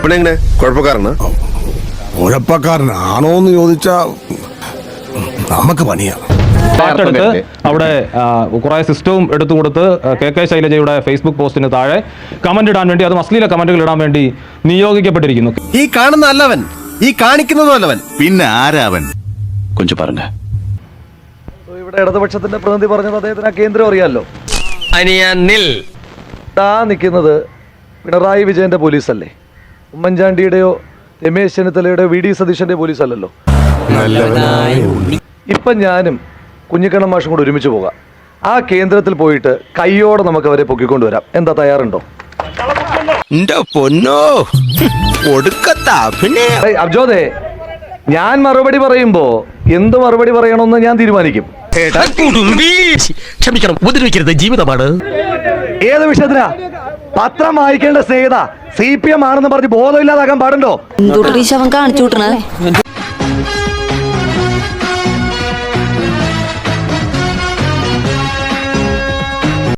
അപ്പനെങ്ങനെ കുഴപ്പക്കാരനാ? കുഴപ്പക്കാരനാണോന്ന് ചോദിച്ചാ നമുക്ക് പണിയാ. പാട്ടെടുത്ത് അവിടെ കുറെ സിസ്റ്റവും എടുത്തു കൊടുത്ത് കെ ശൈലജയുടെ ഫേസ്ബുക്ക് പോസ്റ്റിന് താഴെ കമന്റ് ഇടാൻ വേണ്ടി, അതും അശ്ലീല കമന്റുകൾ ഇടാൻ വേണ്ടി നിയോഗിക്കപ്പെട്ടിരിക്കുന്നു. ഈ കാണുന്ന അല്ലവൻ, ഈ കാണിക്കുന്നതും അല്ലവൻ. പിന്നെ ആരാവൻ? കൊഞ്ചു പറഞ്ഞ ഇവിടെ ഇടതുപക്ഷത്തിന്റെ പ്രതിനിധി പറഞ്ഞത് അദ്ദേഹത്തിന് ആ കേന്ദ്രം അറിയാമല്ലോ. നിൽക്കുന്നത് പിണറായി വിജയന്റെ പോലീസല്ലേ, ഉമ്മൻചാണ്ടിയുടെയോ രമേശ് ചെന്നിത്തലയുടെയോ വി ഡി സതീശന്റെ പോലീസ് അല്ലല്ലോ. ഇപ്പം ഞാനും കുഞ്ഞിക്കണ്ണൻ മാഷും കൂടെ ഒരുമിച്ച് പോകാം. ആ കേന്ദ്രത്തിൽ പോയിട്ട് കയ്യോടെ നമുക്ക് അവരെ പൊക്കിക്കൊണ്ടുവരാം. എന്താ, തയ്യാറുണ്ടോ? അബ്ജോദേ, ഞാൻ മറുപടി പറയുമ്പോ എന്ത് മറുപടി പറയണമെന്ന് ഞാൻ തീരുമാനിക്കും. ക്ഷമിക്കണം, ഉപദ്രവിക്കരുത്, ജീവിതമാണ്. ഏത് വിഷയത്തിനാ? പത്രം വായിക്കേണ്ട സ്നേഹിത CPM ആണെന്ന് പറഞ്ഞ് ബോധമില്ലാതാക്കാൻ പാടുണ്ടോ? കാണിച്ചു